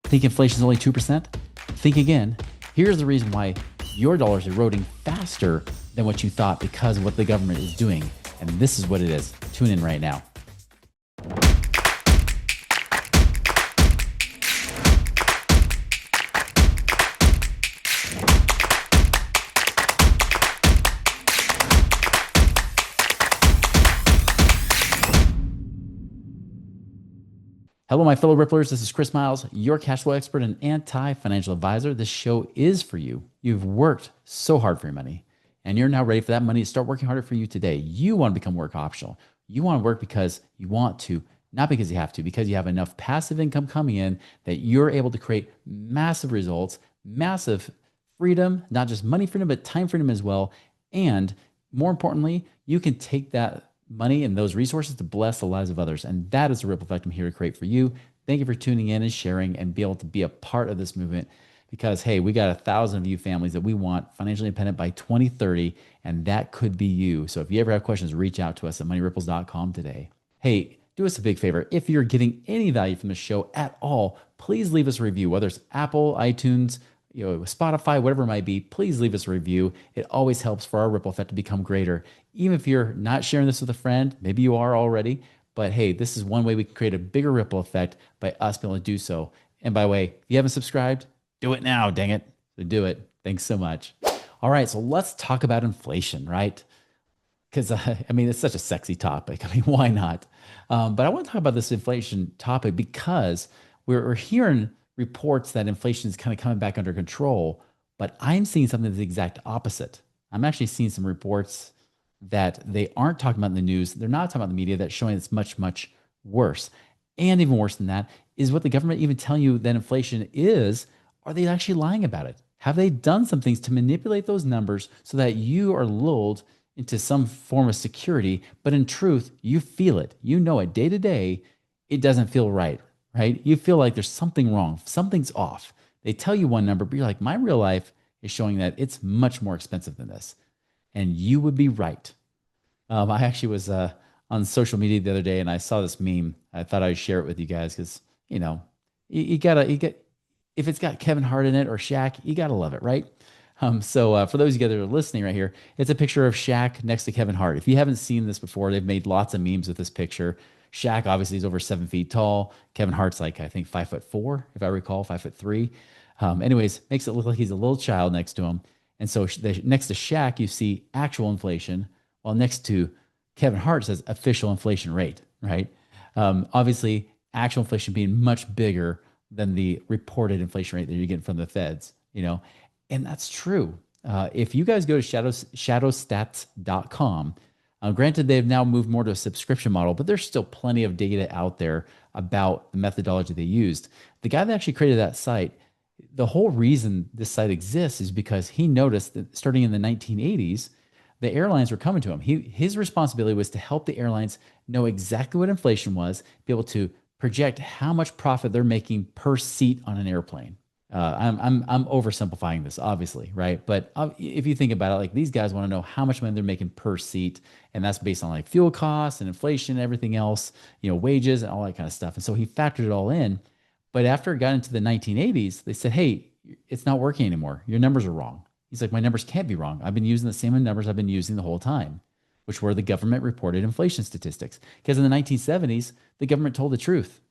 Think inflation is only 2%? Think again. Here's the reason why your dollar is eroding faster than what you thought because of what the government is doing. And this is what it is. Tune in right now. Hello, my fellow Ripplers. This is Chris Miles, your cash flow expert and anti-financial advisor. This show is for you. You've worked so hard for your money, and you're now ready for that money to start working harder for you today. You want to become work optional. You want to work because you want to, not because you have to, because you have enough passive income coming in that you're able to create massive results, massive freedom, not just money freedom, but time freedom as well. And more importantly, you can take that money and those resources to bless the lives of others. And that is the ripple effect I'm here to create for you. Thank you for tuning in and sharing and be able to be a part of this movement because, hey, we got 1,000 of you families that we want financially independent by 2030, and that could be you. So if you ever have questions, reach out to us at moneyripples.com today. Hey, do us a big favor. If you're getting any value from the show at all, please leave us a review, whether it's Apple, iTunes, Spotify, whatever it might be. Please leave us a review. It always helps for our ripple effect to become greater. Even if you're not sharing this with a friend, maybe you are already, but hey, this is one way we can create a bigger ripple effect by us being able to do so. And by the way, if you haven't subscribed, do it now, dang it. So do it. Thanks so much. All right, so let's talk about inflation, right? Because it's such a sexy topic. Why not? But I want to talk about this inflation topic because we're hearing reports that inflation is kind of coming back under control, but I'm seeing something that's the exact opposite. I'm actually seeing some reports that they aren't talking about in the news. They're not talking about in the media that's showing it's much, much worse. And even worse than that is what the government even telling you that inflation is. Are they actually lying about it? Have they done some things to manipulate those numbers so that you are lulled into some form of security, but in truth, you feel it. You know it day to day. It doesn't feel right. Right? You feel like there's something wrong, something's off. They tell you one number, but you're like, my real life is showing that it's much more expensive than this. And you would be right. I actually was on social media the other day and I saw this meme. I thought I'd share it with you guys because, you get, if it's got Kevin Hart in it or Shaq, you got to love it, right? So for those of you guys that are listening right here, it's a picture of Shaq next to Kevin Hart. If you haven't seen this before, they've made lots of memes with this picture. Shaq obviously is over 7 feet tall. Kevin Hart's like, I think 5'4", if I recall, 5'3". Anyways, makes it look like he's a little child next to him. And so next to Shaq, you see actual inflation, while next to Kevin Hart says official inflation rate, right? Obviously, actual inflation being much bigger than the reported inflation rate that you're getting from the feds, and that's true. If you guys go to shadowstats.com, granted, they've now moved more to a subscription model, but there's still plenty of data out there about the methodology they used. The guy that actually created that site, the whole reason this site exists is because he noticed that starting in the 1980s, the airlines were coming to him. His responsibility was to help the airlines know exactly what inflation was, be able to project how much profit they're making per seat on an airplane. I'm oversimplifying this, obviously, right? But if you think about it, like these guys want to know how much money they're making per seat, and that's based on like fuel costs and inflation and everything else, wages and all that kind of stuff. And so he factored it all in. But after it got into the 1980s, they said, "Hey, it's not working anymore. Your numbers are wrong." He's like, "My numbers can't be wrong. I've been using the same numbers I've been using the whole time," which were the government reported inflation statistics. Because in the 1970s, the government told the truth.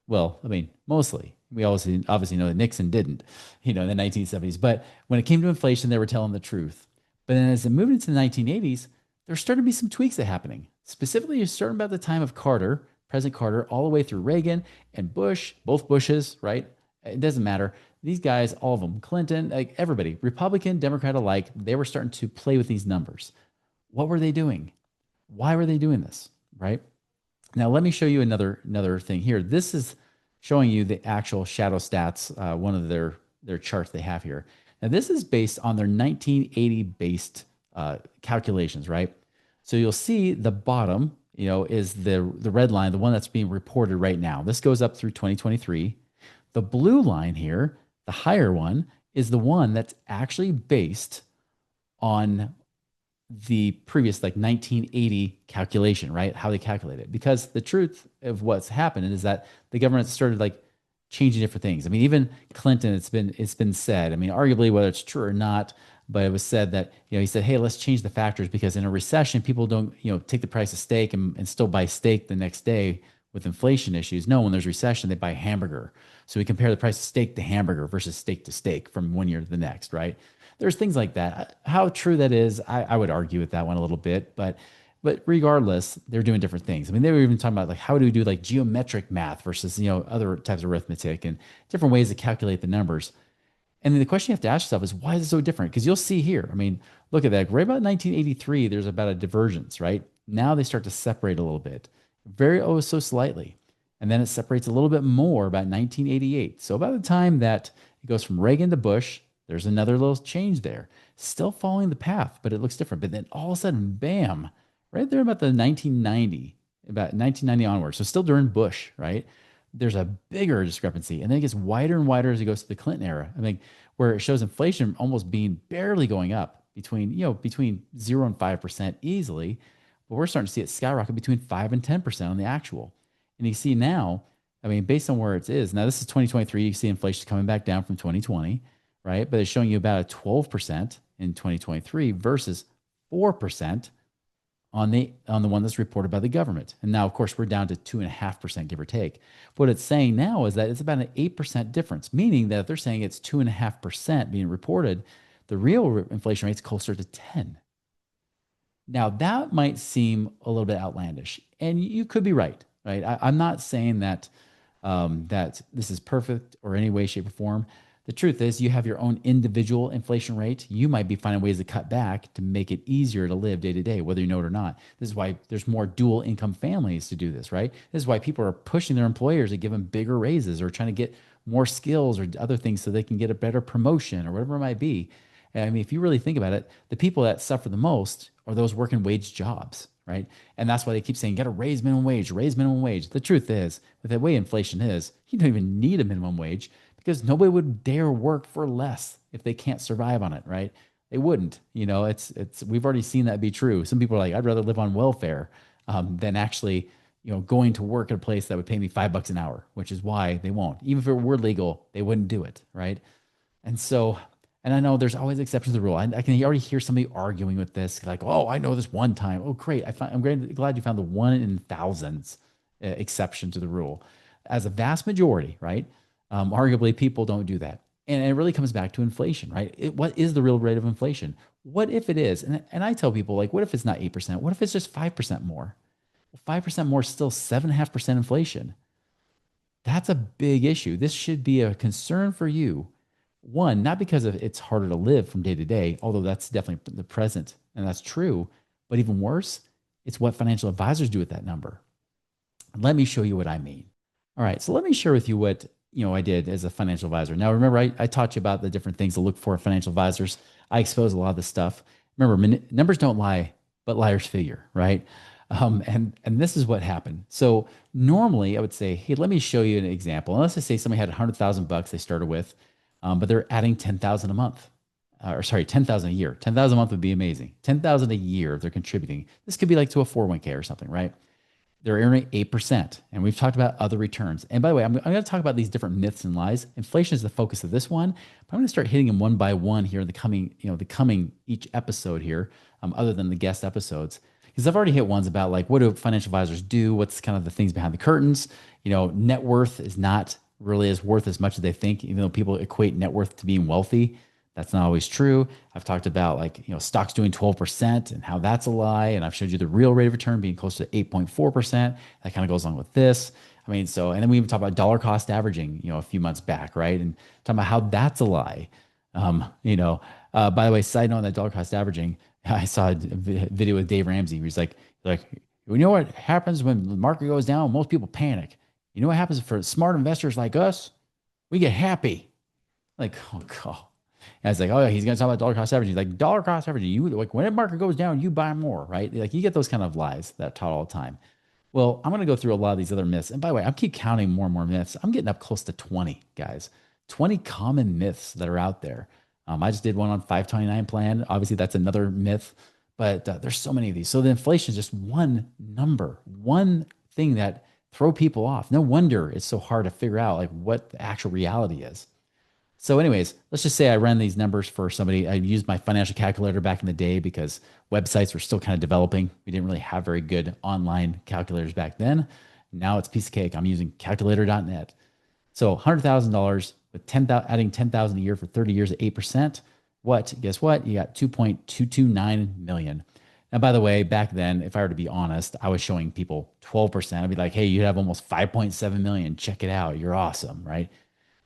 Well, mostly. We obviously know that Nixon didn't, in the 1970s. But when it came to inflation, they were telling the truth. But then as it moved into the 1980s, there started to be some tweaks that happening. Specifically, starting about the time of Carter, President Carter, all the way through Reagan and Bush, both Bushes, right? It doesn't matter. These guys, all of them, Clinton, like everybody, Republican, Democrat alike, they were starting to play with these numbers. What were they doing? Why were they doing this, right? Now, let me show you another thing here. This is showing you the actual ShadowStats, one of their charts they have here. Now, this is based on their 1980 based calculations, right? So you'll see the bottom, is the red line, the one that's being reported right now. This goes up through 2023. The blue line here, the higher one, is the one that's actually based on the previous 1980 calculation, right? How they calculate it. Because the truth of what's happened is that the government started changing different things. I mean, even Clinton, it's been said. I mean, arguably whether it's true or not, but it was said that he said, hey, let's change the factors because in a recession, people don't take the price of steak and still buy steak the next day with inflation issues. No, when there's recession, they buy hamburger. So we compare the price of steak to hamburger versus steak to steak from one year to the next, right? There's things like that. How true that is, I would argue with that one a little bit, but regardless, they're doing different things. I mean, they were even talking about like how do we do like geometric math versus other types of arithmetic and different ways to calculate the numbers. And then the question you have to ask yourself is why is it so different? Because you'll see here. I mean, look at that. Right about 1983, there's about a divergence, right? Now they start to separate a little bit, very oh so slightly, and then it separates a little bit more about 1988. So by the time that it goes from Reagan to Bush, there's another little change there. Still following the path, but it looks different. But then all of a sudden, bam, right there about the 1990, about 1990 onward. So still during Bush, right? There's a bigger discrepancy. And then it gets wider and wider as it goes to the Clinton era. I mean, where it shows inflation almost being barely going up between 0 and 5% easily. But we're starting to see it skyrocket between 5 and 10% on the actual. And you see now, I mean, based on where it is, now this is 2023, you see inflation coming back down from 2020, right? But it's showing you about a 12% in 2023 versus 4% on the one that's reported by the government. And now, of course, we're down to 2.5%, give or take. What it's saying now is that it's about an 8% difference, meaning that if they're saying it's 2.5% being reported, the real inflation rate is closer to 10. Now, that might seem a little bit outlandish, and you could be right, right? I'm not saying that this is perfect or any way, shape, or form. The truth is, you have your own individual inflation rate. You might be finding ways to cut back to make it easier to live day to day, whether you know it or not. This is why there's more dual income families to do this, right? This is why people are pushing their employers to give them bigger raises or trying to get more skills or other things so they can get a better promotion or whatever it might be. I mean, if you really think about it, the people that suffer the most are those working wage jobs, right? And that's why they keep saying, you got to raise minimum wage, raise minimum wage. The truth is, with the way inflation is, you don't even need a minimum wage because nobody would dare work for less if they can't survive on it, right? They wouldn't. We've already seen that be true. Some people are like, I'd rather live on welfare than actually, going to work at a place that would pay me $5 an hour, which is why they won't. Even if it were legal, they wouldn't do it, right? And so, and I know there's always exceptions to the rule. I can already hear somebody arguing with this, like, oh, I know this one time. Oh, great. I'm glad you found the one in thousands exception to the rule. As a vast majority, right? Arguably, people don't do that. And it really comes back to inflation, right? What is the real rate of inflation? What if it is? And I tell people, like, what if it's not 8%? What if it's just 5% more? Well, 5% more is still 7.5% inflation. That's a big issue. This should be a concern for you. One, not because of it's harder to live from day to day, although that's definitely the present and that's true. But even worse, it's what financial advisors do with that number. Let me show you what I mean. All right, so let me share with you what I did as a financial advisor. Now, remember, I taught you about the different things to look for in financial advisors. I expose a lot of this stuff. Remember, numbers don't lie, but liars figure, right? And this is what happened. So normally, I would say, hey, let me show you an example. And let's just say somebody had $100,000 they started with, but they're adding 10,000 a month, or sorry, 10,000 a year. 10,000 a month would be amazing. 10,000 a year they're contributing. This could be like to a 401k or something, right? They're earning 8%. And we've talked about other returns. And by the way, I'm going to talk about these different myths and lies. Inflation is the focus of this one, but I'm going to start hitting them one by one here in the coming each episode here, other than the guest episodes. Because I've already hit ones about like, what do financial advisors do? What's kind of the things behind the curtains? Net worth is not really as worth as much as they think, even though people equate net worth to being wealthy. That's not always true. I've talked about like, stocks doing 12% and how that's a lie. And I've showed you the real rate of return being close to 8.4%. That kind of goes along with this. I mean, and then we even talked about dollar cost averaging, a few months back, right? And talking about how that's a lie. By the way, side note on that dollar cost averaging, I saw a video with Dave Ramsey. He's like, you know what happens when the market goes down? Most people panic. You know what happens for smart investors like us? We get happy. Like, oh God. And it's like, oh yeah, he's going to talk about dollar cost averaging. He's like, dollar cost averaging. You like when the market goes down, you buy more, right? Like you get those kind of lies that taught all the time. Well, I'm going to go through a lot of these other myths. And by the way, I keep counting more and more myths. I'm getting up close to 20, guys. 20 common myths that are out there. I just did one on 529 plan. Obviously, that's another myth, but there's so many of these. So the inflation is just one number, one thing that throw people off. No wonder it's so hard to figure out like what the actual reality is. So, anyways, let's just say I ran these numbers for somebody. I used my financial calculator back in the day because websites were still kind of developing. We didn't really have very good online calculators back then. Now it's a piece of cake. I'm using calculator.net. So $100,000 with 10,000, adding 10,000 a year for 30 years at 8%. What? Guess what? You got 2.229 million. Now, by the way, back then, if I were to be honest, I was showing people 12%. I'd be like, hey, you have almost 5.7 million. Check it out. You're awesome, right?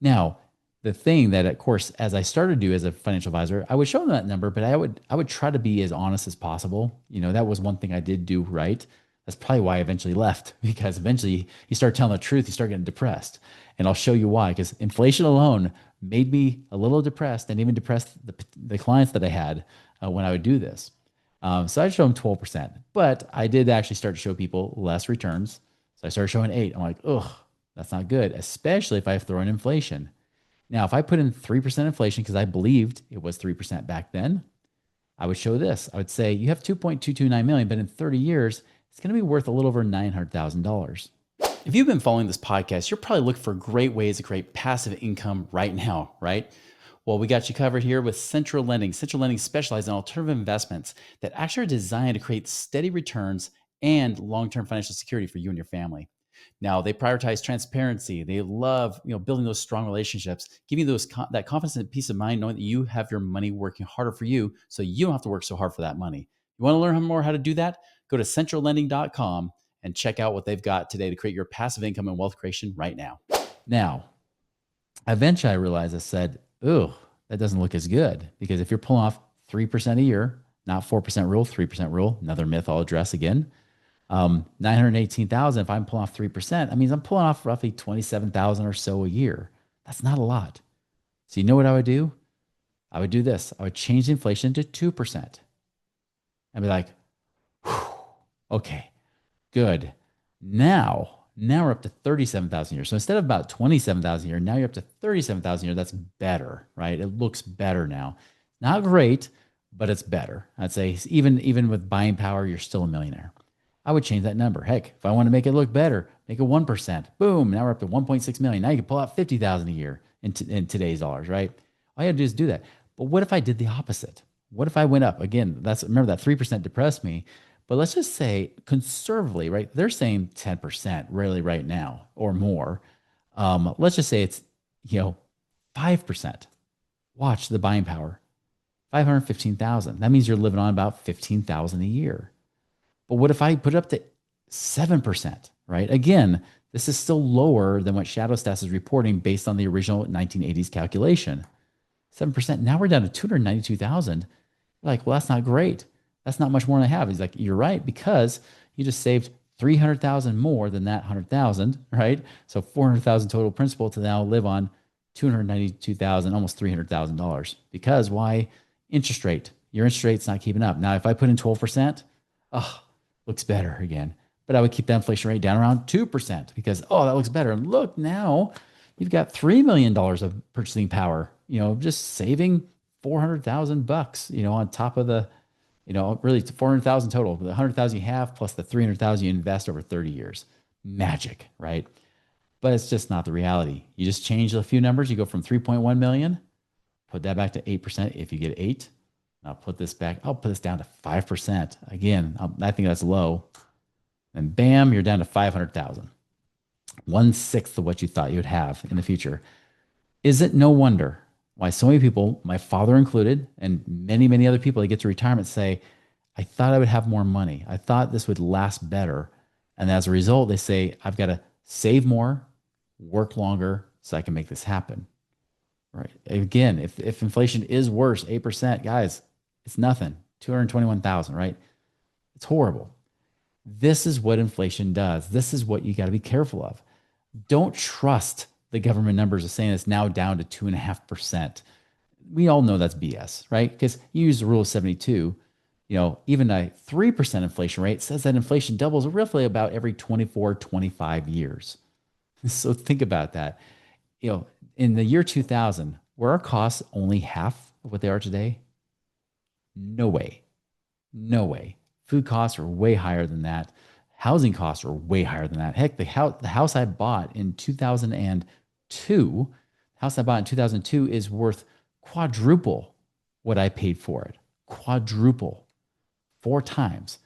Now, the thing that, of course, as I started to do as a financial advisor, I would show them that number, but I would try to be as honest as possible. That was one thing I did do right. That's probably why I eventually left, because eventually you start telling the truth, you start getting depressed. And I'll show you why, because inflation alone made me a little depressed and even depressed the clients that I had when I would do this. So I show them 12%, but I did actually start to show people less returns. So I started showing 8. I'm like, ugh, that's not good, especially if I throw in inflation. Now, if I put in 3% inflation, because I believed it was 3% back then, I would show this. I would say you have 2.229 million, but in 30 years, it's going to be worth a little over $900,000. If you've been following this podcast, you're probably looking for great ways to create passive income right now, right? Well, we got you covered here with Central Lending. Central Lending specializes in alternative investments that actually are designed to create steady returns and long-term financial security for you and your family. Now, they prioritize transparency. They love, building those strong relationships, giving you that confidence and peace of mind, knowing that you have your money working harder for you, so you don't have to work so hard for that money. You want to learn more how to do that? Go to centrallending.com and check out what they've got today to create your passive income and wealth creation right now. Now, eventually I realized, I said, "Ooh, that doesn't look as good," because if you're pulling off 3% a year, not 4% rule, 3% rule, another myth I'll address again. 918,000, if I'm pulling off 3%, that means I'm pulling off roughly 27,000 or so a year. That's not a lot. So you know what I would do? I would do this. I would change the inflation to 2%. I'd be like, okay, good. Now we're up to 37,000 a year. So instead of about 27,000 a year, now you're up to 37,000 a year. That's better, right? It looks better now. Not great, but it's better. I'd say even with buying power, you're still a millionaire. I would change that number. Heck, if I want to make it look better, make it 1%. Boom. Now we're up to 1.6 million. Now you can pull out 50,000 a year in today's dollars, right? All you have to do is do that. But what if I did the opposite? What if I went up? Again, remember that 3% depressed me. But let's just say conservatively, right? They're saying 10% really right now or more. Let's just say it's, 5%. Watch the buying power. 515,000. That means you're living on about 15,000 a year. But what if I put it up to 7%, right? Again, this is still lower than what ShadowStats is reporting based on the original 1980s calculation. 7%. Now we're down to 292,000. Like, well, that's not great. That's not much more than I have. He's like, you're right, because you just saved 300,000 more than that 100,000, right? So 400,000 total principal to now live on 292,000, almost $300,000. Because why? Interest rate. Your interest rate's not keeping up. Now, if I put in 12%, looks better again. But I would keep that inflation rate down around 2% because, that looks better. And look, now you've got $3 million of purchasing power, just saving 400,000 bucks, on top of the, really 400,000 total, the 100,000 you have plus the 300,000 you invest over 30 years. Magic, right? But it's just not the reality. You just change a few numbers. You go from 3.1 million, put that back to 8% if you get 8. I'll put this down to 5%. Again, I think that's low. And bam, you're down to 500,000. 1/6 of what you thought you would have in the future. Is it no wonder why so many people, my father included, and many, many other people that get to retirement say, I thought I would have more money. I thought this would last better. And as a result, they say, I've got to save more, work longer so I can make this happen. Right. Again, if inflation is worse, 8%, guys, it's nothing. 221,000, right? It's horrible. This is what inflation does. This is what you got to be careful of. Don't trust the government numbers of saying it's now down to 2.5%. We all know that's BS, right? Because you use the rule of 72. Even a 3% inflation rate says that inflation doubles roughly about every 24, 25 years. So think about that. In the year 2000, were our costs only half of what they are today? No way. No way. Food costs are way higher than that. Housing costs are way higher than that. Heck, the house I bought in 2002, house I bought in 2002 is worth quadruple what I paid for it. Quadruple, four times.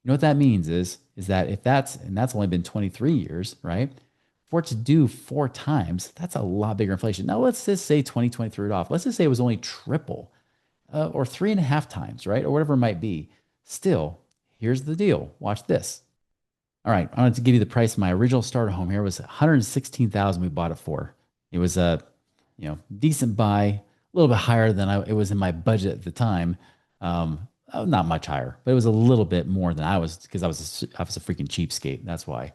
You know what that means is that if that's only been 23 years, right? For it to do four times, that's a lot bigger inflation. Now let's just say 2020 threw it off. Let's just say it was only triple or three and a half times, right? Or whatever it might be. Still, here's the deal. Watch this. All right, I wanted to give you the price of my original starter home here. It was 116,000 we bought it for. It was a, decent buy, a little bit higher than it was in my budget at the time. Not much higher, but it was a little bit more than I was because I was a freaking cheapskate. That's why.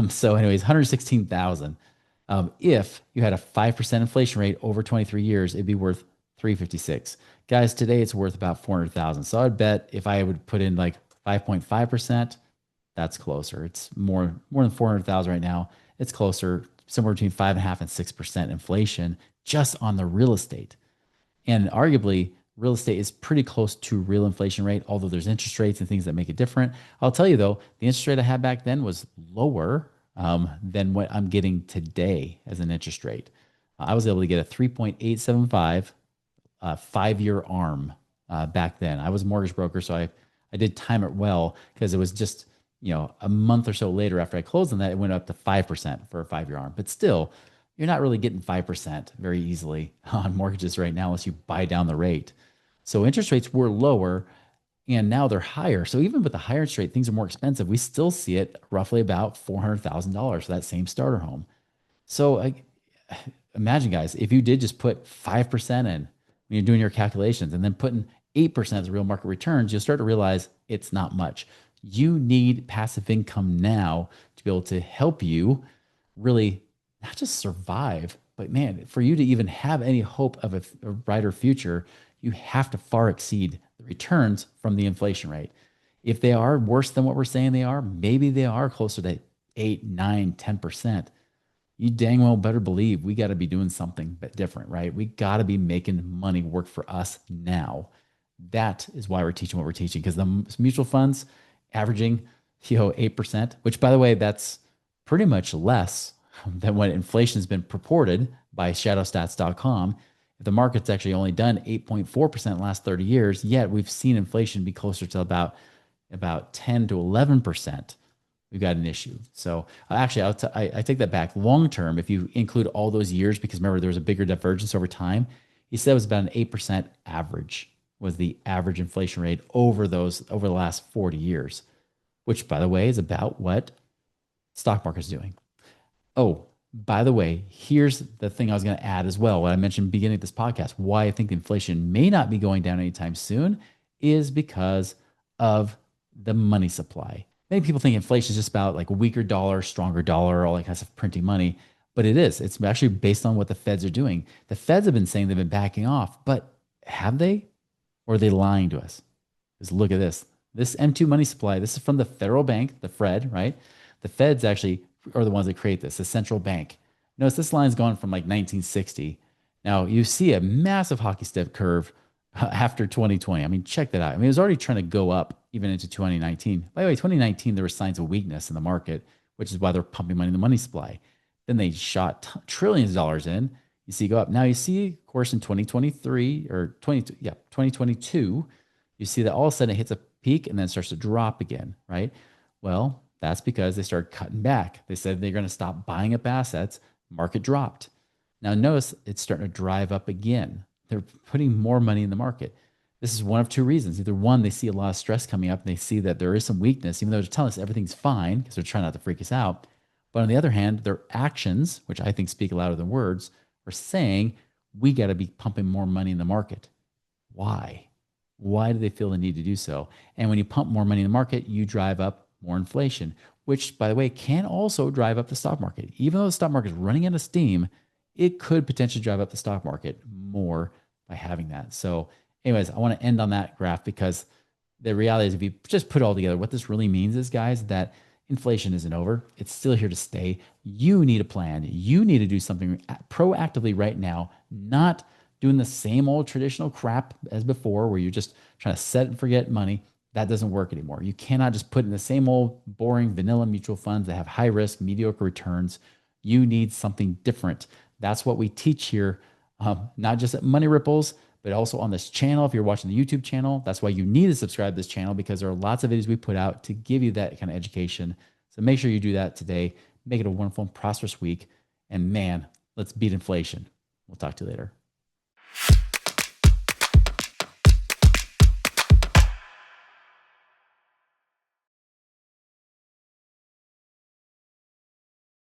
So anyways, 116,000. If you had a 5% inflation rate over 23 years, it'd be worth 356. Guys, today it's worth about 400,000. So I'd bet if I would put in like 5.5%, that's closer. It's more than 400,000 right now. It's closer, somewhere between 5.5 and 6% inflation just on the real estate. And arguably, real estate is pretty close to real inflation rate, although there's interest rates and things that make it different. I'll tell you though, the interest rate I had back then was lower than what I'm getting today as an interest rate. I was able to get a 3.875 5-year ARM back then. I was a mortgage broker, so I did time it well because it was just a month or so later after I closed on that, it went up to 5% for a 5-year ARM. But still, you're not really getting 5% very easily on mortgages right now unless you buy down the rate. So interest rates were lower and now they're higher. So even with the higher interest rate, things are more expensive. We still see it roughly about $400,000 for that same starter home. So imagine, guys, if you did just put 5% in when you're doing your calculations and then putting 8% as real market returns, you'll start to realize it's not much. You need passive income now to be able to help you really not just survive, but man, for you to even have any hope of a brighter future, you have to far exceed the returns from the inflation rate. If they are worse than what we're saying they are, maybe they are closer to 8, 9, 10%. You dang well better believe we got to be doing something but different, right? We got to be making money work for us now. That is why we're teaching what we're teaching, because the mutual funds averaging 8%, which by the way, that's pretty much less than what inflation has been purported by ShadowStats.com. If the market's actually only done 8.4% in the last 30 years, yet we've seen inflation be closer to about 10 to 11%. We've got an issue. So actually, I take that back. Long term, if you include all those years, because remember there was a bigger divergence over time, he said it was about an 8% average was the average inflation rate over the last 40 years, which by the way is about what stock market's doing. Oh, by the way, here's the thing I was going to add as well. What I mentioned beginning of this podcast, why I think inflation may not be going down anytime soon is because of the money supply. Many people think inflation is just about like a weaker dollar, stronger dollar, all that kind of stuff, printing money. But it is. It's actually based on what the Feds are doing. The Feds have been saying they've been backing off, but have they? Or are they lying to us? Because look at this. This M2 money supply, this is from the federal bank, the Fed, right? The Feds actually are the ones that create this, the central bank. Notice this line's gone from like 1960. Now you see a massive hockey stick curve after 2020. I mean, check that out. I mean, it was already trying to go up even into 2019. By the way, 2019, there were signs of weakness in the market, which is why they're pumping money in the money supply. Then they shot trillions of dollars in. You see go up. Now you see, of course, in 2023 or 2022, you see that all of a sudden it hits a peak and then starts to drop again, right? Well, that's because they started cutting back. They said they're going to stop buying up assets. Market dropped. Now notice it's starting to drive up again. They're putting more money in the market. This is one of two reasons. Either one, they see a lot of stress coming up and they see that there is some weakness, even though they're telling us everything's fine because they're trying not to freak us out. But on the other hand, their actions, which I think speak louder than words, are saying we got to be pumping more money in the market. Why? Why do they feel the need to do so? And when you pump more money in the market, you drive up more inflation, which, by the way, can also drive up the stock market. Even though the stock market is running out of steam, it could potentially drive up the stock market more by having that. So anyways, I want to end on that graph because the reality is if you just put it all together, what this really means is, guys, that inflation isn't over. It's still here to stay. You need a plan. You need to do something proactively right now, not doing the same old traditional crap as before where you're just trying to set and forget money. That doesn't work anymore. You cannot just put in the same old boring vanilla mutual funds that have high risk, mediocre returns. You need something different. That's what we teach here, not just at Money Ripples, but also on this channel. If you're watching the YouTube channel, that's why you need to subscribe to this channel, because there are lots of videos we put out to give you that kind of education. So make sure you do that today. Make it a wonderful and prosperous week. And man, let's beat inflation. We'll talk to you later.